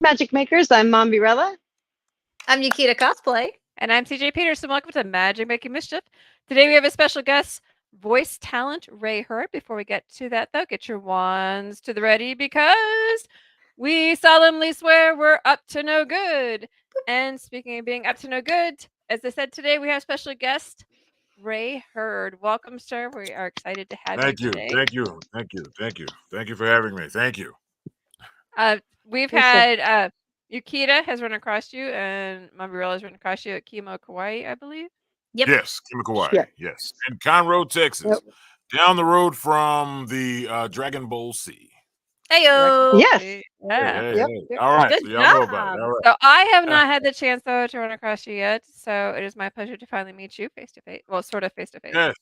Magic Makers. I'm Mombirella. I'm Yukita Cosplay. And I'm CJ Peterson. Welcome to Magic Making Mischief. Today we have a special guest, voice talent Ray Hurd. Before we get to that, though, get your wands to the ready because we solemnly swear we're up to no good. And speaking of being up to no good, as I said today, we have special guest Ray Hurd. Welcome, sir. We are excited to have you today. Thank you for having me. Thank you. We've had Yukita has run across you, and Mombirella has run across you at Kimo, Kauai, I believe. Yep. Yes, Kimo, Kauai. Yes, in Conroe, Texas, down the road from the Dragon Bowl Sea. Heyo. Yes. Yeah. Hey. All right. Good So y'all know about it. All right. So I have not had the chance though to run across you yet. So it is my pleasure to finally meet you face to face. Well, sort of face to face. Yes,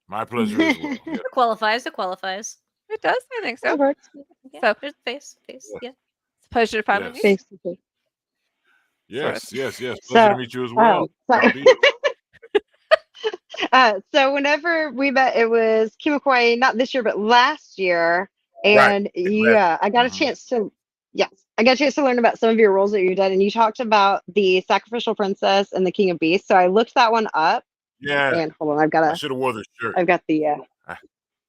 my pleasure as well. Yes. It qualifies. It qualifies. It does. I think so. Yeah, So there's face. Yeah. it's a pleasure to finally meet you. Face to face. Yes. Pleasure So, to meet you as well. So whenever we met, it was Kimo Kauai, not this year, but last year. And I got a chance to, learn about some of your roles that you've done. And you talked about the Sacrificial Princess and the King of Beasts. So I looked that one up. Yeah. And hold on, I should have wore this shirt. I've got the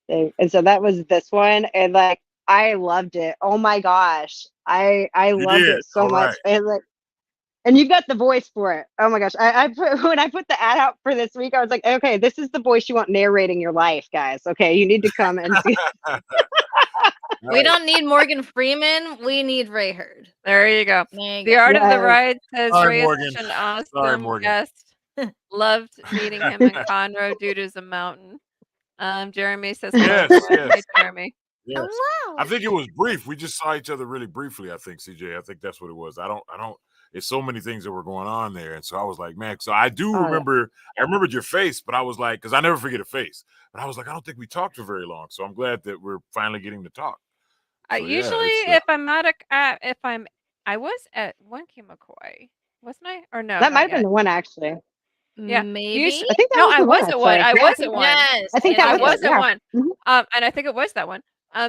thing. And so that was this one. And like, I loved it. Oh my gosh. I loved it so much. And like, and you've got the voice for it. Oh my gosh. When I put the ad out for this week, I was like, okay, this is the voice you want narrating your life, guys. Okay, you need to come and see. We don't need Morgan Freeman. We need Ray Hurd. There you go. The Art of the Ride says Ray is such an awesome guest. Loved meeting him in Conroe. Dude is a mountain. Jeremy says yes. Hey, Jeremy. Yes. Hello. I think it was brief. We just saw each other really briefly. I think CJ. I think that's what it was. I don't. It's so many things that were going on there, and so I was like, man. So I do remember. I remembered your face, but I was like, because I never forget a face. But I was like, I don't think we talked for very long. So I'm glad that we're finally getting to talk. So, usually, if I'm not I was at one Kimo Kauai, wasn't I? Or no? That might have been the one actually. Yeah, maybe. I think that was I was at one. I was at one. Yes. I think that was at one. Mm-hmm. And I think it was that one.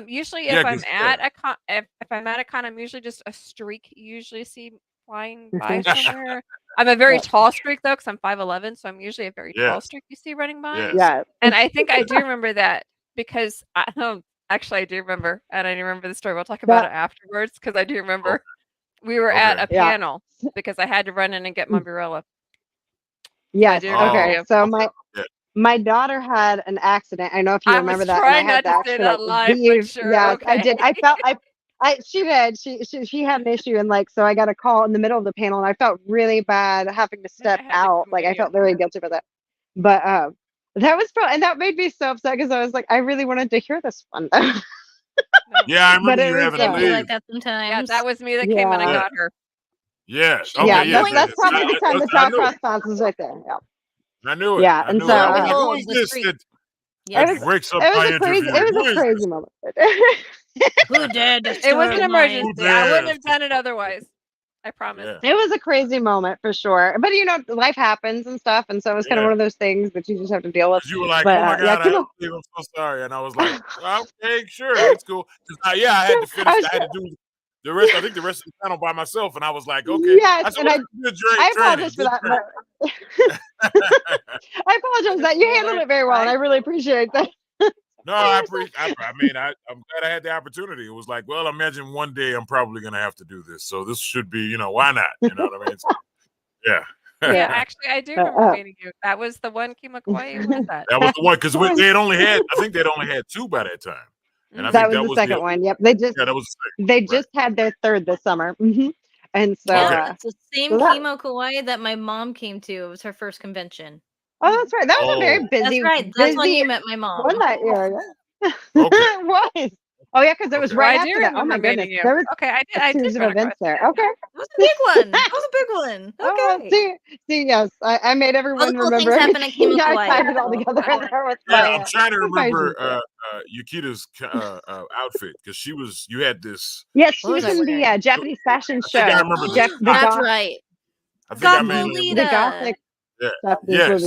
Usually, if I'm at a con, if I'm at a con, I'm usually just a streak. You usually see flying by somewhere. I'm a very tall streak though, because I'm 5'11", so I'm usually a very tall streak you see running by. Yeah. And I think I do remember that because actually I do remember, and I remember the story. We'll talk about it afterwards because I do remember we were at a panel because I had to run in and get Mombirella. Yes. Okay. So my daughter had an accident. I know if you remember that. I was trying not to say that live, but sure. Yes, I did. I felt she did. She had an issue, and like so I got a call in the middle of the panel, and I felt really bad having to step out. Like I felt very guilty for that. But that was and that made me so upset because I was like, I really wanted to hear this one. Yeah, I remember you having to leave. Like that sometimes. Yeah, that was me that came and I got her. Yes. Okay, that's probably the time the talk cross paths was right there. Yeah. I knew it. Yeah, and so who is this that breaks up my interview? It was a crazy moment. Who did? It was an emergency. I wouldn't have done it otherwise. I promise. Yeah. It was a crazy moment for sure. But you know, life happens and stuff, and so it was kind of one of those things that you just have to deal with. You were like, "Oh my god, I'm so sorry," and I was like, "Okay, sure, it's cool." I had to finish. I had to do the rest. I think the rest of the panel by myself, and I was like, "Okay." Yes, I apologize for that. I apologize that you handled it very well, and I really appreciate that. No, I'm glad I had the opportunity. It was like, well, imagine one day I'm probably going to have to do this. So this should be, why not? You know what I mean? Yeah, actually, I do remember meeting you. That was the one Kimo Kauai. That was the one, because I think they'd only had two by that time. And I that think was the second one. Yep. They just, that was the second. They just had their third this summer. Mm-hmm. And so. It's the same Kimo Kauai that my mom came to. It was her first convention. Oh, that's right. That was a very busy. That's right. That's when you met my mom. One that year. Yeah. It was. Oh yeah, because it was right after that. Oh my goodness. There was I did events there. Okay. It was a big one. That was a big one. Okay. See, yes. I made everyone cool remember. Things happen at Kimo Kauai. I tied it all together. I'm trying to remember Yukita's outfit because you had this. Yes, she was in the Japanese fashion show. I remember That's right. I think I made the Gothic. Yes.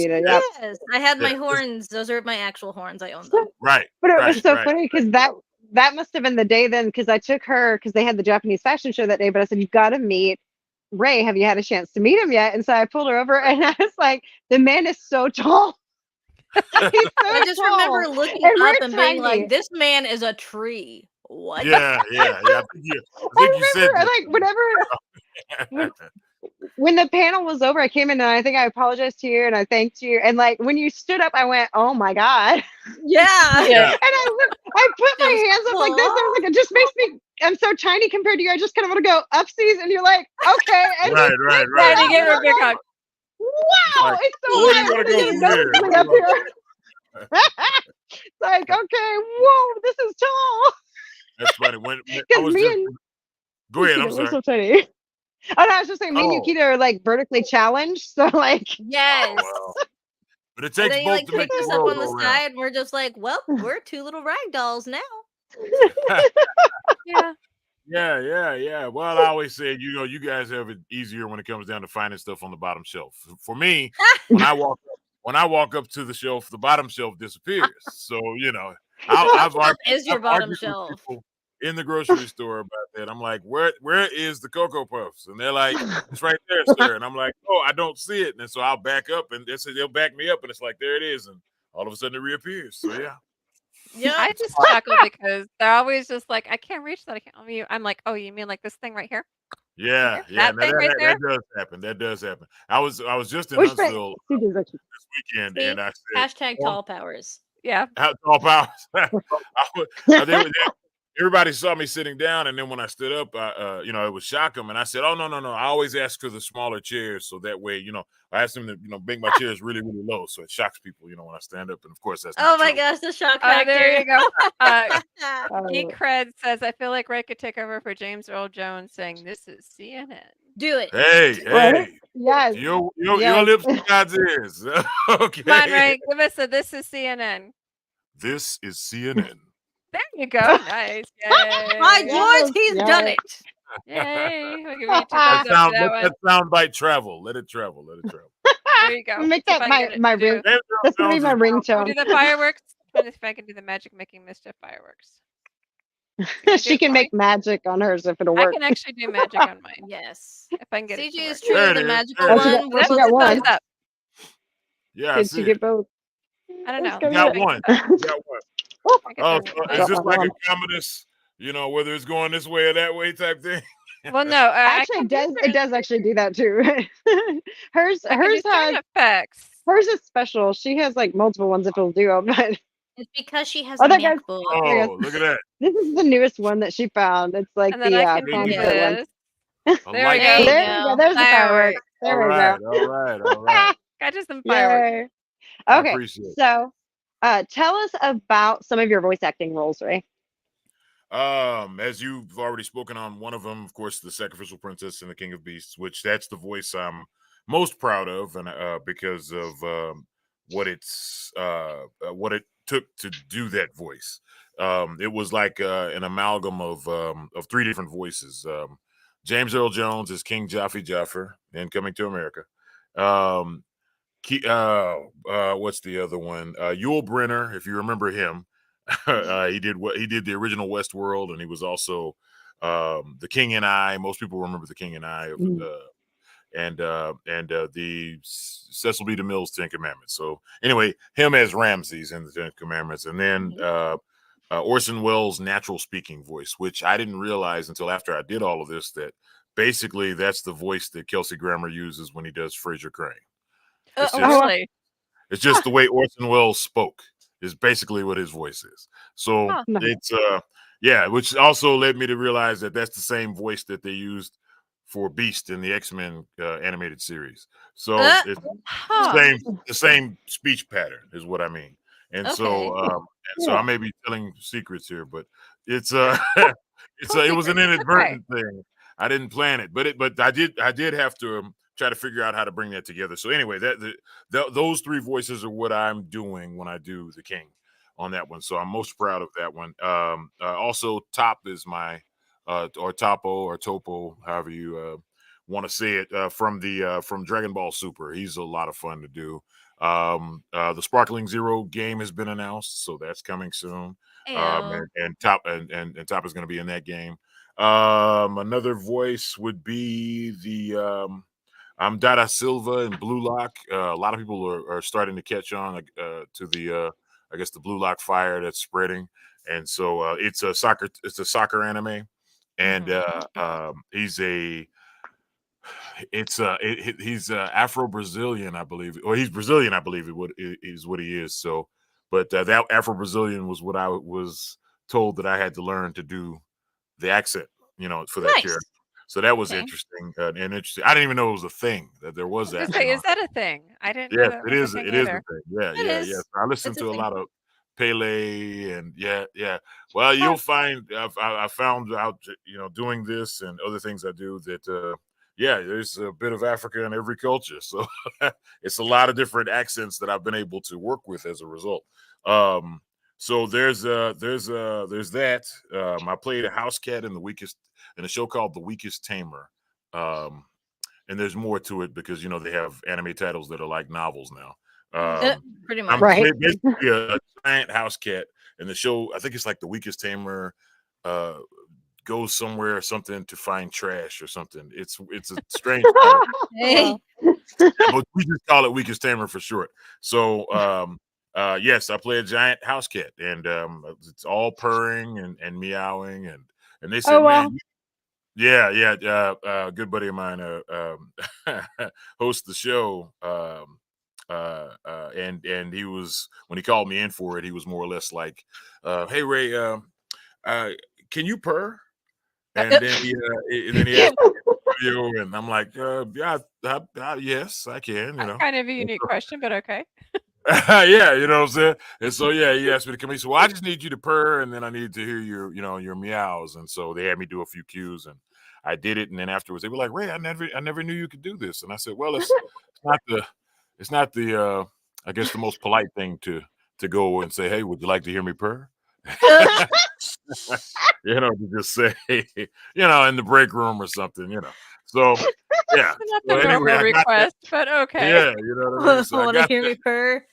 I had my horns. Those are my actual horns. I own them. Right. But it was so funny because that must have been the day then, because I took her because they had the Japanese fashion show that day. But I said, "You've got to meet Ray. Have you had a chance to meet him yet?" And so I pulled her over, and I was like, "The man is so tall. He's so I just tall. remember looking And up we're and being tiny." like, "This man is a tree." What? Yeah. I think you said remember, that. like, when the panel was over, I came in and I think I apologized to you and I thanked you. And like when you stood up, I went, "Oh my God." Yeah. Yeah. And I put It was my hands up like this. I was like, "It just makes me, I'm so tiny compared to you. I just kind of want to go upsies." And you're like, "Okay." And Right. Yeah, you gave her a I'm big like, hug. "Wow, Like, it's so where do high. you want to I'm go gonna from get here? noticing up here." It's like, okay, whoa, this is tall. That's funny. When I Because was me just and go ahead. I'm Nikita, we're sorry. so tiny. Oh, no, I was just saying, me and Oh, Nikita are like vertically challenged. So like, Yes. wow. But it And takes then he both like to make picked the us up world on the go side, and we're just like, "Well, we're two little rag dolls now." Yeah. Yeah. Well, I always said, you guys have it easier when it comes down to finding stuff on the bottom shelf. For me, when I walk up to the shelf, the bottom shelf disappears. So I've Shelf is your bottom argued with shelf. people in the grocery store about that. I'm like, where is the Cocoa Puffs? And they're like, "It's right there, sir." And I'm like, "Oh, I don't see it." And so I'll back up, and they'll back me up, and it's like, there it is, and all of a sudden it reappears. So yeah. Yep. I just chuckle because they're always just like, I can't reach that. I can't. I'm like, oh, you mean like this thing right here? Yeah. That No, thing right there? that does happen. That does happen. I was just in which Huntsville CJ's actually, this weekend, See? and I said, Hashtag tall powers. Yeah. Tall powers. Everybody saw me sitting down, and then when I stood up, it would shock them, and I said, "Oh, no. I always ask for the smaller chairs, so that way, I ask them to, make my chairs really, really low, so it shocks people, when I stand up." And of course, that's Oh not my true. gosh, the shock Oh, factor. there you go. Geek oh, Cred says, I feel like Ray could take over for James Earl Jones saying, "This is CNN." Do it. right? Hey, Yes. your Yes. lips to God's ears. Come on, Okay, Ray. Give us a "This is CNN." this is CNN. There you go. Nice. Yay. By George, he's Yes. done it. Yay. We'll give you 2 Let thumbs up for that one. that sound bite travel. Let it travel. Let it travel. There you go. Make See if that I can get it my to do. ring. James Earl That's gonna be Jones my is- Can we ringtone. do the fireworks? Trying to see if I can do the Magic Making Mischief fireworks. She can make magic on hers if it'll I work. can actually do magic on mine Yes. if I can get it CJ to is work. truly There it the is. magical There it Oh, she is. one. got, We're oh, she both got Thumbs one. up. Yeah, I Did see she it. get both? I don't know. Let's go You got get it. one. I You got one. Oh, can get Oh, the- so I is got this my like one. a Commodus, whether it's going this way or that way type thing? Well, no. I Actually, can it does. do It does actually do that too. hers I can do hers sound has effects. hers is special. She has like multiple ones if it'll do it. But It's because she has oh, a that guy's. MacBook. There you Oh, go. look at that. This is the newest one that she found. It's like And then the I can There do you concert one. this. A There we light go. There you There you go. go. There's the fireworks. Fireworks. There All we right. go. All right. Got just some fireworks. Yay. I Okay, appreciate it. so tell us about some of your voice acting roles, Ray. As you've already spoken on one of them, of course, the Sacrificial Princess and the King of Beasts, which that's the voice I'm most proud of, and because of what it took to do that voice. It was like an amalgam of 3 different voices. James Earl Jones is King Jaffe in Coming to America. What's the other one? Yul Brynner, if you remember him. He did the original Westworld, and he was also the King and I. Most people remember the King and I of and the Cecil B. DeMille's 10 Commandments. So anyway, him as Ramses in the 10 Commandments, and then Orson Welles' natural speaking voice, which I didn't realize until after I did all of this, that basically that's the voice that Kelsey Grammer uses when he does Fraser Crane. Really? It's just the way Orson Welles spoke is basically what his voice is. So it's which also led me to realize that that's the same voice that they used for Beast in the X-Men animated series. So it's the same speech pattern is what I mean. And so I may be telling secrets here, but it's it was an inadvertent thing. I didn't plan it, but I did have to try to figure out how to bring that together. So anyway, those 3 voices are what I'm doing when I do the King on that one. So I'm most proud of that one. Also, Top is my or Topo or Topo, however you want to say it, from Dragon Ball Super. He's a lot of fun to do. The Sparkling Zero game has been announced, so that's coming soon. And Top is going to be in that game. Another voice would be the I'm Dada Silva in Blue Lock. A lot of people are starting to catch on to the I guess the Blue Lock fire that's spreading, and so it's a soccer anime, and he's Afro-Brazilian, I believe, or he's Brazilian, I believe is what he is. So, but that Afro-Brazilian was what I was told that I had to learn to do the accent, for that character. So that was interesting and interesting. I didn't even know it was a thing that there was that. Is that a thing? I didn't know Yes, that it was is. a thing It is a either. thing. Yeah. I listened to a lot of Pele and yeah. Well, you'll find I found out, doing this and other things I do that there's a bit of Africa in every culture. So it's a lot of different accents that I've been able to work with as a result. So there's that. I played a house cat in a show called The Weakest Tamer. And there's more to it because they have anime titles that are like novels now. Pretty much. Right. Basically a giant house cat, and the show, I think it's like The Weakest Tamer goes somewhere or something to find trash or something. It's a strange title. Hey. But we just call it Weakest Tamer for short. So yes, I play a giant house cat, and it's all purring and meowing, and they said, man, yeah, good buddy of mine hosts the show, and he was, when he called me in for it, he was more or less like, "Hey Ray, can you purr?" And then he asked me, and I'm like, "Yeah, yes, I can." Kind of a unique question, but okay. Yeah, you know what I'm saying? And so he asked me to come in. So, well, I just need you to purr, and then I need to hear your meows. And so they had me do a few cues, and I did it. And then afterwards, they were like, "Ray, I never knew you could do this." And I said, "Well, it's not the I guess the most polite thing to go and say, 'Hey, would you like to hear me purr?'" To just say, in the break room or something, So yeah. Not the normal request, but okay. Yeah, you know what I mean. So Want to hear me purr?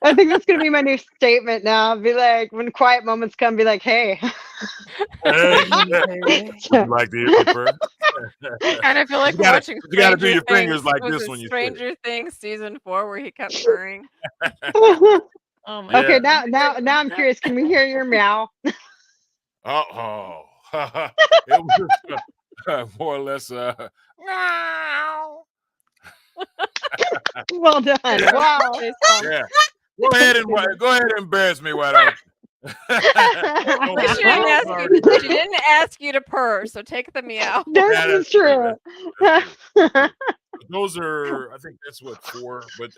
I think that's gonna be my new statement now. Be like, when quiet moments come, be like, "Hey, would you like to hear me purr?" Kind of feel like watching. You got to do your fingers like this when you say it. Stranger Things season 4 where he kept purring. Oh my okay, God. now I'm curious. Can we hear your meow? Oh, it was more or less meow. Well done. Wow. Yeah. Go ahead and embarrass me, why don't you? She didn't ask you to purr, so take the meow. This is true. Those are, I think that's what 4, but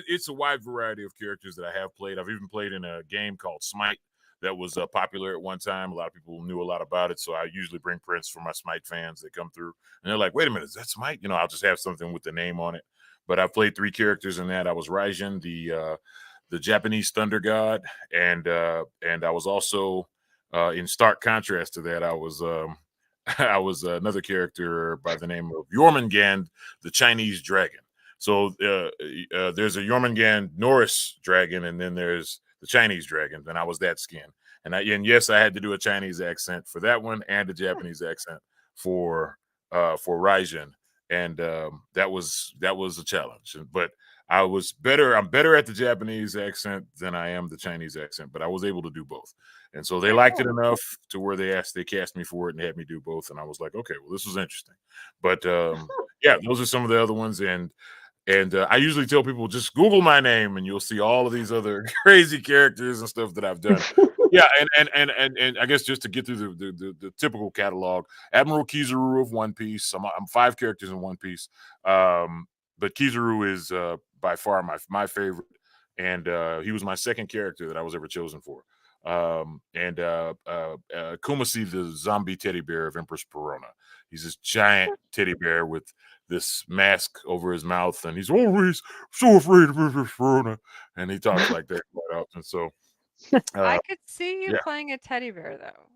it's a wide variety of characters that I have played. I've even played in a game called Smite that was popular at one time. A lot of people knew a lot about it, so I usually bring prints for my Smite fans that come through, and they're like, "Wait a minute, is that Smite?" I'll just have something with the name on it. But I played 3 characters in that. I was Raijin, the Japanese thunder god, and I was also in stark contrast to that, I was I was another character by the name of Jormungand, the Chinese dragon. So there's a Jormungand Norris dragon, and then there's the Chinese dragon, and I was that skin. And yes, I had to do a Chinese accent for that one and a Japanese accent for Raijin, and that was a challenge. But I'm better at the Japanese accent than I am the Chinese accent, but I was able to do both. And so they liked it enough to where they cast me for it and had me do both. And I was like, okay, well, this was interesting. But yeah, those are some of the other ones. And I usually tell people, just Google my name and you'll see all of these other crazy characters and stuff that I've done. Yeah, and I guess just to get through the typical catalog, Admiral Kizaru of One Piece. I'm 5 characters in One Piece. But Kizaru is by far my favorite, and he was my second character that I was ever chosen for. And Kumasi, the zombie teddy bear of Empress Perona. He's this giant teddy bear with this mask over his mouth, and he's always so afraid of Empress Perona, and he talks like that quite often. So I could see you playing a teddy bear, though.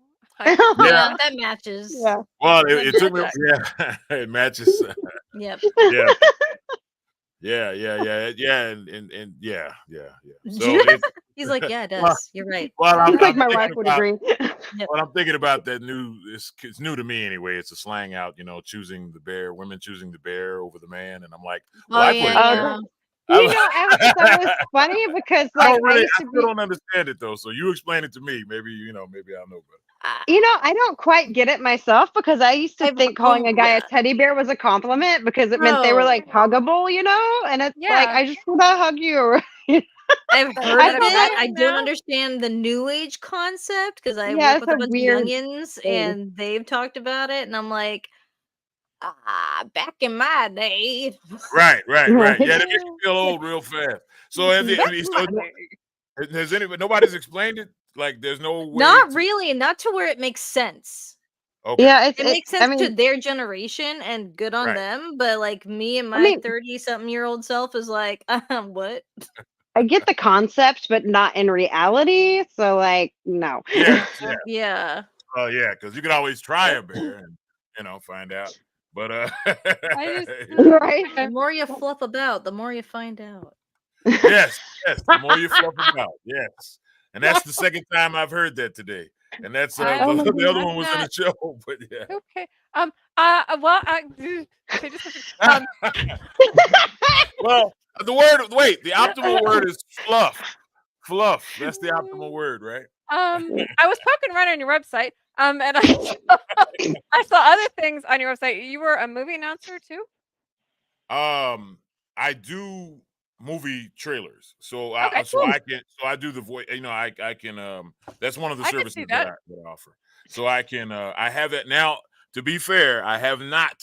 Yeah, that matches. Yeah. Well, it took me. Yeah, it matches. Yep. Yeah. Yeah, and yeah. So He's like, yeah, it does. You're right. Well, I I'm think my thinking wife would about. agree. Well, I'm thinking about that new. It's new to me anyway. It's a slang out, choosing the bear, women choosing the bear over the man, and I'm like, well, Oh I put it yeah, there. yeah. You know, I thought it was funny because I like don't really. used I to still be. don't understand it though. So you explain it to me. Maybe maybe I'll know better. You know, I don't quite get it myself because I used to I've think calling a guy yeah, a teddy bear was a compliment because it meant they were bro. like huggable, and it's like Yeah. I just want to hug you. I've But heard I of that's thought it. that, I fine don't now. understand the new age concept because I yeah, work it's with a a bunch of weird youngins thing. and they've talked about it, and I'm like, back in my day. Right. Yeah, Right. that makes you feel old real fast. So Back in my day. has anybody? Nobody's explained it. Like, there's no way Not to. really, not to where it makes sense. Okay. Yeah, It makes I sense to mean, their generation and good on Right. them, but like me and I my mean, 30-something-year-old self is like, what? I get the concept, but not in reality. So like, no. Yes. Yeah. Yeah. Yeah. Because you can always try a bear and find out. But I just Right. The more you fluff about, the more you find out. yes. The more you fluff about, yes. And that's the second time I've heard that today. And that's I Oh my the other I'm one was in not the show. But yeah. okay. Well, okay, just listen. Well, the word. Wait, the optimal word is fluff. Fluff. That's the optimal word, right? I was poking around on your website, and I saw other things on your website. You were a movie announcer too? I do movie trailers, so Okay, cool. I do the voice. I can. That's one of the I could services see that that. I offer. So I can. I have it now. To be fair, I have not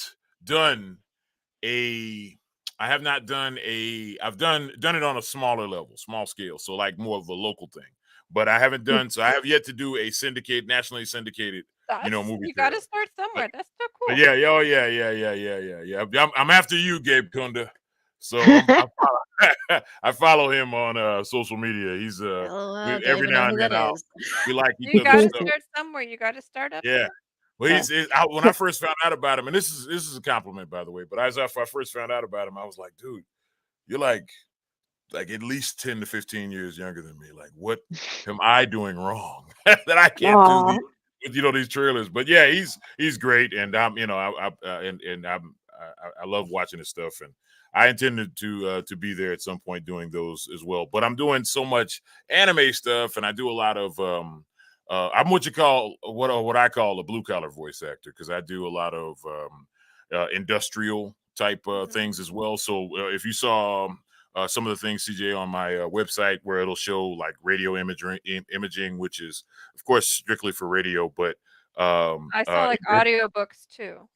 done a. I have not done a. I've done it on a smaller level, small scale. So like more of a local thing. But I haven't done. So I have yet to do a nationally syndicated, movie You got to trailer. start somewhere. That's so But cool. yeah, yeah. I'm after you, Gabe Kunda. So I follow him on social media. He's LOL, don't every even know now who and that then is. we like each You got other's to stuff. start somewhere. You got to start up Yeah. there. Well, Yeah. when I first found out about him, and this is a compliment, by the way. But as I first found out about him, I was like, dude, you're like at least 10 to 15 years younger than me. Like, what am I doing wrong that I can't do Aw. these trailers? But yeah, he's great, and I love watching his stuff, and I intended to be there at some point doing those as well. But I'm doing so much anime stuff, and I do a lot of I'm what I call a blue collar voice actor, because I do a lot of industrial type things as well. So if you saw some of the things, CJ, on my website, where it'll show like radio imaging, which is of course strictly for radio, but I saw like audiobooks too.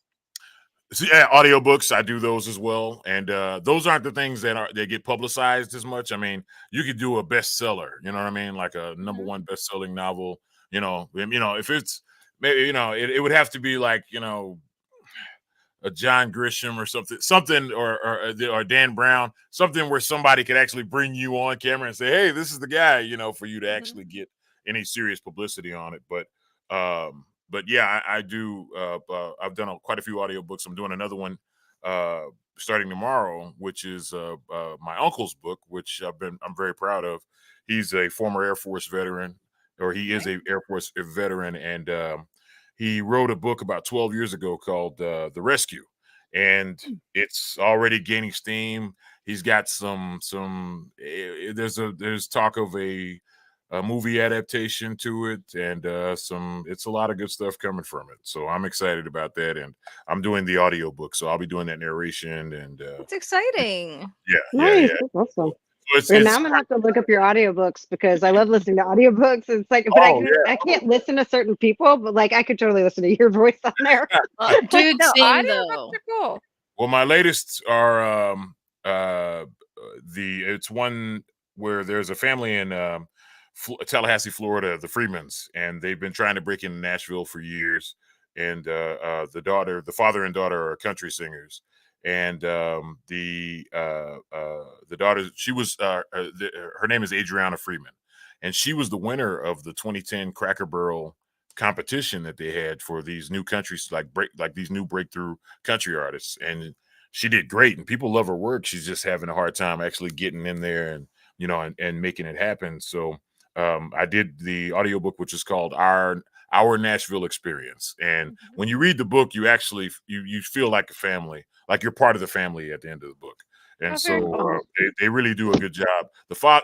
so yeah, audiobooks, I do those as well. And those aren't the things that get publicized as much. I mean, you could do a bestseller, you know what I mean? Like a number one best-selling novel, if it's maybe, it would have to be like, a John Grisham or something, or Dan Brown, something where somebody could actually bring you on camera and say, hey, this is the guy, for you to actually get any serious publicity on it. But yeah, I do. I've done quite a few audiobooks. I'm doing another one starting tomorrow, which is my uncle's book, which I'm very proud of. He's a former Air Force veteran, or he is a Air Force veteran, and he wrote a book about 12 years ago called The Rescue, and it's already gaining steam. He's got there's talk of a movie adaptation to it, and it's a lot of good stuff coming from it. So I'm excited about that, and I'm doing the audiobook, so I'll be doing that narration, and It's exciting. Nice. That's awesome. And now I'm gonna have to look up your audiobooks because I love listening to audiobooks. It's like, but I can't listen to certain people, but like I could totally listen to your voice on there. Dude, No, same audiobooks though. are cool. Well, my latest are it's one where there's a family in Tallahassee, Florida, the Freemans, and they've been trying to break into Nashville for years. And the father and daughter are country singers, and the daughter, her name is Adriana Freeman, and she was the winner of the 2010 Cracker Barrel competition that they had for these new countries, like these new breakthrough country artists, and she did great, and people love her work. She's just having a hard time actually getting in there and and making it happen. So I did the audiobook, which is called Our Nashville Experience. And when you read the book, you actually you feel like a family, like you're part of the family at the end of the book. And so cool. they really do a good job.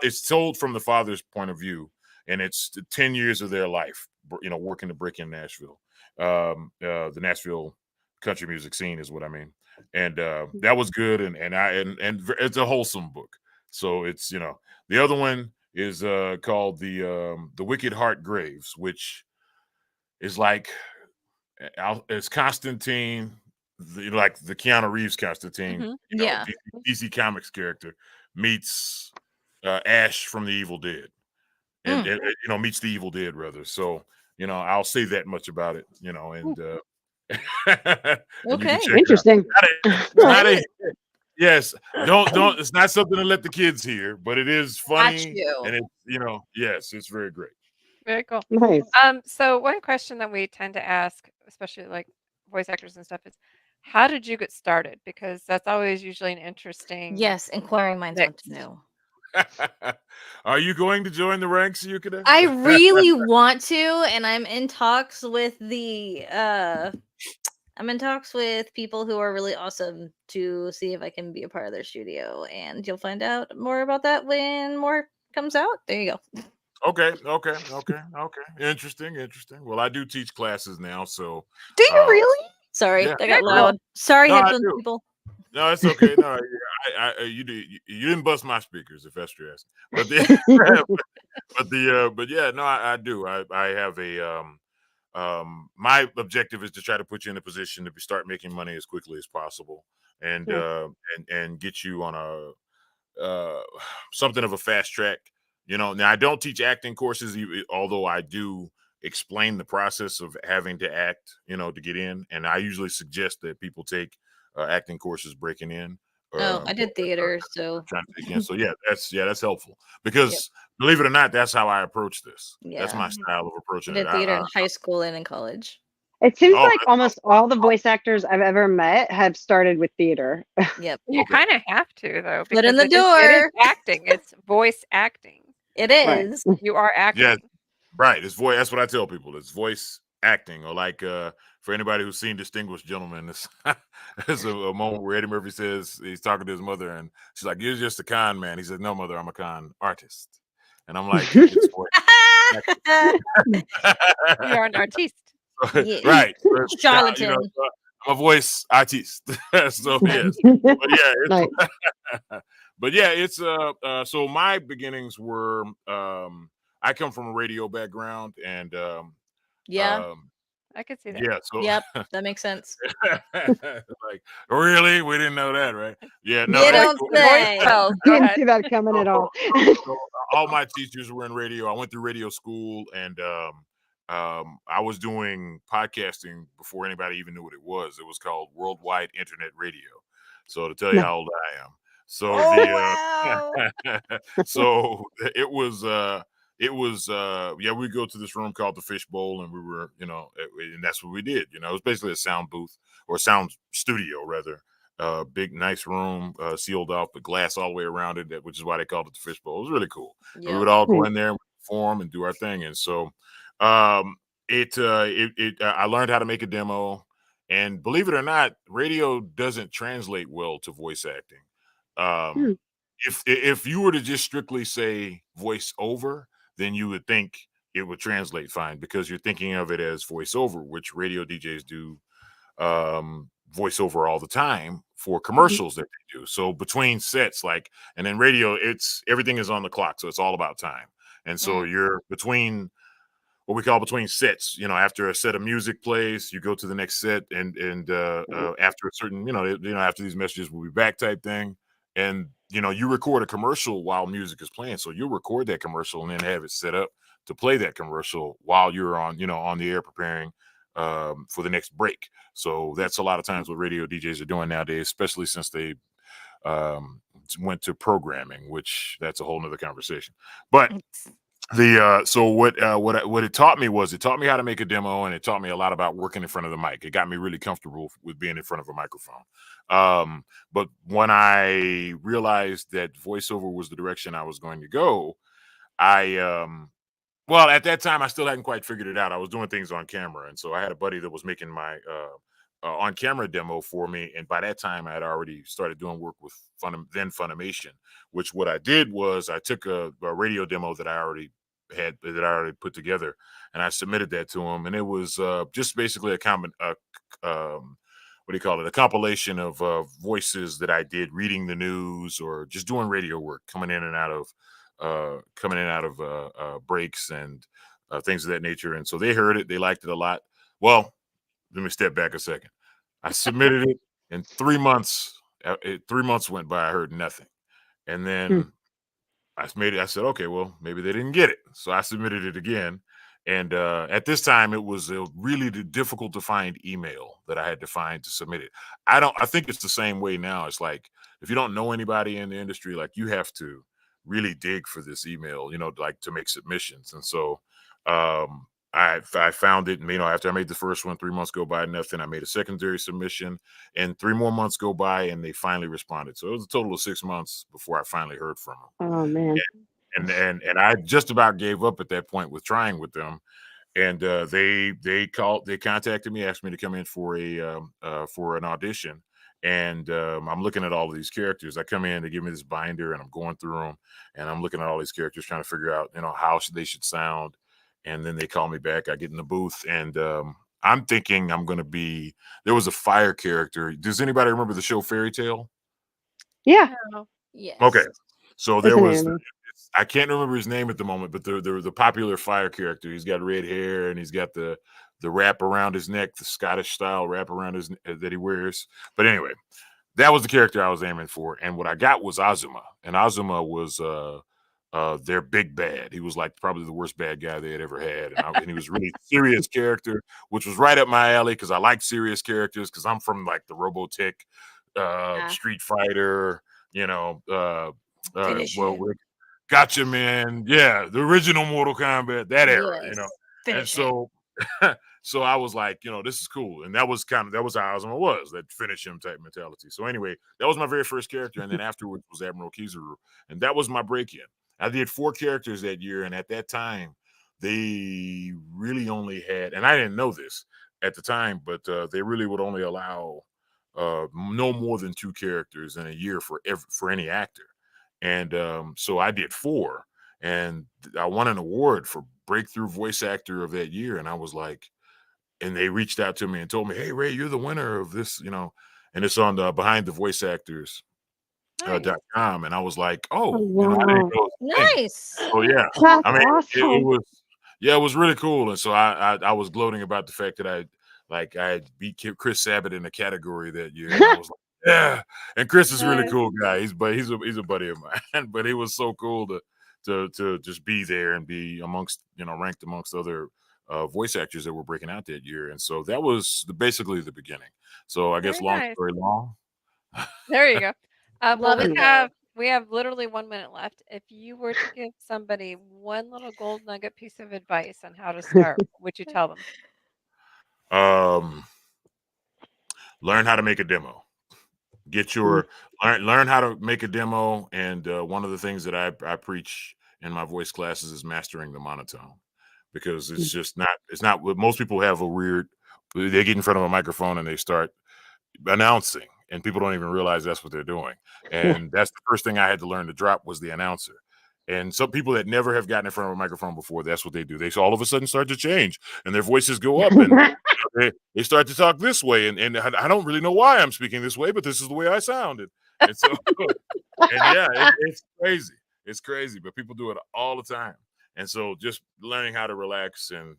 It's told from the father's point of view, and it's 10 years of their life, working to break in Nashville. The Nashville country music scene is what I mean. And that was good. And it's a wholesome book. So it's, the other one is called the Wicked Heart Graves, which is like it's Constantine, like the Keanu Reeves Constantine, Yeah. DC Comics character meets Ash from the Evil Dead, and meets the Evil Dead rather. So I'll say that much about it, and and you can Okay. check it out. Interesting. It's not a yes. Don't. It's not something to let the kids hear, but it is funny, you. and it's yes, it's very great. Very cool. Nice. So one question that we tend to ask, especially like voice actors and stuff, is how did you get started? Because that's always usually an interesting. Yes, inquiring minds want to know. Are you going to join the ranks, Yukina? I really want to, and I'm in talks with people who are really awesome to see if I can be a part of their studio, and you'll find out more about that when more comes out. There you go. Okay. Interesting. Well, I do teach classes now, so. Do you really? Sorry, yeah. that got loud. Sorry, No, I headphones do. people. No, it's okay. No, you didn't bust my speakers, if that's what you're asking. But yeah, no, I do. I have a my objective is to try to put you in a position to start making money as quickly as possible, and get you on a something of a fast track. Now I don't teach acting courses, although I do explain the process of having to act, to get in. And I usually suggest that people take acting courses breaking in. I did theater, so trying to take in. So that's helpful because believe it or not, that's how I approach this. That's my style of I approaching did it. theater in high school and in college. It seems like almost all the voice actors I've ever met have started with theater. Yep. You kind of have to though. Foot in the It is door. acting. It's voice acting. It is. You are acting. Yeah, right. It's voice. That's what I tell people. It's voice acting, or like for anybody who's seen Distinguished Gentlemen, there's a moment where Eddie Murphy says he's talking to his mother, and she's like, "You're just a con man." He said, "No, mother, I'm a con artist." And I'm like, "It's voice acting." You are an artiste. Right. Charlatan. I'm a voice artist. So yes. But yeah, Nice. but yeah, it's so my beginnings were I come from a radio background, and I could see that. yeah, so Yep, that makes sense. like, really? We didn't know that, right? Yeah, no. You don't say. Didn't see that coming at all. So all my teachers were in radio. I went through radio school, and I was doing podcasting before anybody even knew what it was. It was called Worldwide Internet Radio. So to tell you how old I am. So so it was we go to this room called the Fishbowl, and we were, and that's what we did. It was basically a sound booth, or sound studio rather. Big nice room, sealed off, but glass all the way around it, which is why they called it the Fishbowl. It was really cool. Yep. We would all go in there and perform and do our thing. And so I learned how to make a demo. And believe it or not, radio doesn't translate well to voice acting. If you were to just strictly say voice over, then you would think it would translate fine, because you're thinking of it as voiceover, which radio DJs do voiceover all the time for commercials that they do. So between sets, and then radio, everything is on the clock, so it's all about time. And so you're between what we call between sets. After a set of music plays, you go to the next set, and after a certain, after these messages, we'll be back type thing. And you record a commercial while music is playing, so you record that commercial and then have it set up to play that commercial while you're on the air preparing for the next break. So that's a lot of times what radio DJs are doing nowadays, especially since they went to programming, which that's a whole nother conversation. But so what it taught me was, it taught me how to make a demo, and it taught me a lot about working in front of the mic. It got me really comfortable with being in front of a microphone. But when I realized that voiceover was the direction I was going to go, I Well, at that time, I still hadn't quite figured it out. I was doing things on camera, and so I had a buddy that was making my on-camera demo for me. And by that time, I had already started doing work with Funimation. Which what I did was I took a radio demo that I already put together, and I submitted that to him. And it was just basically a what do you call it? A compilation of voices that I did reading the news or just doing radio work, coming in and out of breaks and things of that nature. And so they heard it, they liked it a lot. Well, let me step back a second. I submitted it in 3 months. 3 months went by, I heard nothing. And then I said, okay, well, maybe they didn't get it. So I submitted it again. And at this time, it was really difficult to find email that I had to find to submit it. I think it's the same way now. It's like, if you don't know anybody in the industry, like, you have to really dig for this email, like, to make submissions. And so I found it, and, after I made the first one, 3 months go by, nothing. I made a secondary submission, and 3 more months go by, and they finally responded. So it was a total of 6 months before I finally heard from them. Oh man. And I just about gave up at that point with trying with them. And they contacted me, asked me to come in for an audition. And I'm looking at all of these characters. I come in, they give me this binder, and I'm going through them, and I'm looking at all these characters, trying to figure out, how they should sound. And then they call me back. I get in the booth, and I'm thinking I'm going to be. There was a fire character. Does anybody remember the show Fairy Tale? Yeah. Yes. Okay. So there It's an was. anime. I can't remember his name at the moment, but the popular fire character. He's got red hair, and he's got the wrap around his neck, the Scottish style wrap around his that he wears. But anyway, that was the character I was aiming for, and what I got was Azuma, and Azuma was their big bad. He was like probably the worst bad guy they had ever had, and he was a really serious character, which was right up my alley because I like serious characters because I'm from like the Robotech, Street Fighter, Gotcha, man. Yeah, the original Mortal Kombat, that era, And so so I was like, this is cool. And that was how Azuma was, that finish him type mentality. So anyway, that was my very first character. And then afterwards was Admiral Kizaru. And that was my break-in. I did 4 characters that year. And at that time, they really only had, and I didn't know this at the time, but they really would only allow no more than 2 characters in a year for any actor. And so I did 4, and I won an award for Breakthrough Voice Actor of that year. And I was like, and they reached out to me and told me, hey, Ray, you're the winner of this, and it's on the Behind the Voice Actors .com. And I was like, I didn't know. Nice. Oh yeah. That's I mean, awesome. it was really cool. And so I was gloating about the fact that I beat Chris Sabat in a category that year. And I was like, yeah. And Chris is a really cool guy. He's a buddy of mine. But it was so cool to just be there and be amongst, ranked amongst other voice actors that were breaking out that year. And so that was basically the beginning. So I guess long story long. There you go. Love it. We have literally 1 minute left. If you were to give somebody one little gold nugget piece of advice on how to start, what would you tell them? Learn how to make a demo. Learn how to make a demo. And one of the things that I preach in my voice classes is mastering the monotone, because it's not what most people have they get in front of a microphone and they start announcing, and people don't even realize that's what they're doing. And that's the first thing I had to learn to drop, was the announcer. And some people that never have gotten in front of a microphone before, that's what they do. They all of a sudden start to change, and their voices go up, and they start to talk this way. And I don't really know why I'm speaking this way, but this is the way I sounded. And so, and yeah, it's crazy. It's crazy, but people do it all the time. And so just learning how to relax and,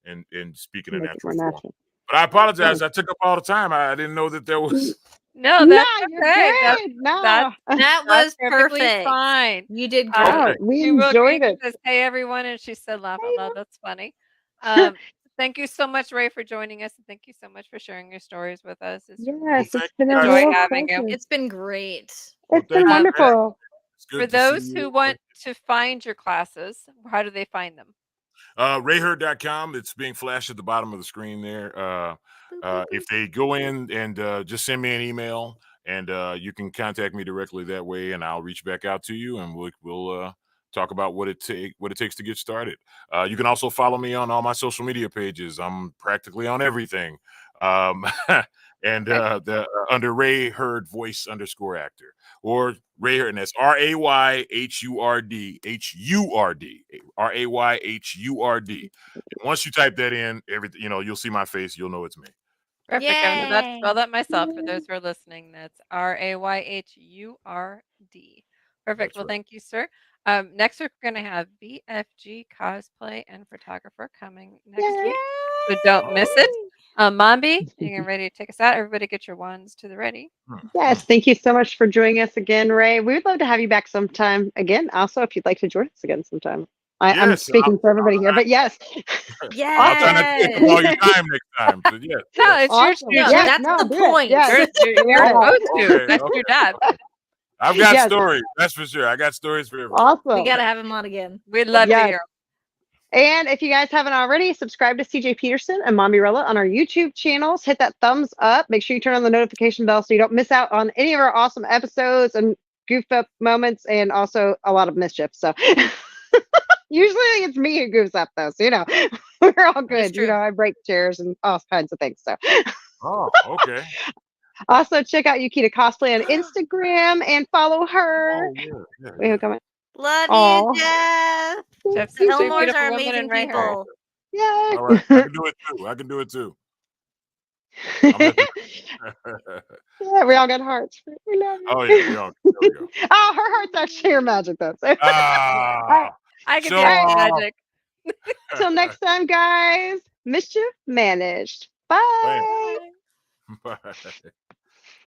and speaking in natural form. But I apologize. I took up all the time. I didn't know that there was. No, that's okay. That was perfect. Fine. You did great. Oh, we enjoyed it. Says, hey, everyone. And she said, laugh out loud. That's funny. Thank you so much, Ray, for joining us. And thank you so much for sharing your stories with us. It's been a real having you. It's been great. It's been wonderful. For those who want to find your classes, how do they find them? RayHurd.com. It's being flashed at the bottom of the screen there. If they go in and just send me an email, and you can contact me directly that way, and I'll reach back out to you, and we'll talk about what it takes to get started. You can also follow me on all my social media pages. I'm practically on everything. And under Ray Hurd voice _actor, or Ray Hurd, and that's RAYHURD RAYHURD. And once you type that in, everything, you'll see my face, you'll know it's me. Perfect. I'm about to Yay. spell that myself for those who are listening. That's RAYHURD. Perfect. That's Well, right. thank you, sir. Next week we're going to have BFG cosplay and photographer coming next week, so don't miss it. Mombi, you getting ready to take us out? Everybody, get your wands to the ready. Yes, thank you so much for joining us again, Ray. We would love to have you back sometime again. Also, if you'd like to join us again sometime. I'm Yes, speaking for everybody here, but yes. I'll try not to take up all your time next time. So yes. No, it's Awesome. your No, turn. that's the do it. point. Yes. You're supposed to. Okay, That's your job. I've got Yes. stories. That's for sure. I got stories for everyone. Awesome. We gotta have him on again. We'd love to Yes. hear. And if you guys haven't already, subscribe to CJ Peterson and Mombirella on our YouTube channels. Hit that thumbs up. Make sure you turn on the notification bell so you don't miss out on any of our awesome episodes and goof up moments, and also a lot of mischief. So usually it's me who goofs up, though. So, we're all good. true. I break chairs and all kinds of things. So Oh, okay. also check out Yukita Cosplay on Instagram and follow her. Oh, yeah. We have a comment. Love Aw. you, Jeff. Jeff's The such a Elmores beautiful are woman amazing and Ray Hurd. people. Yay. All right. I can do it too. Yeah, we all got hearts. We love you. Oh yeah, there we go. Oh, her heart's actually her magic, though. So. Ah, I can show see our off. magic. Till next time, guys. Mischief managed. Bye. Bye. Bye.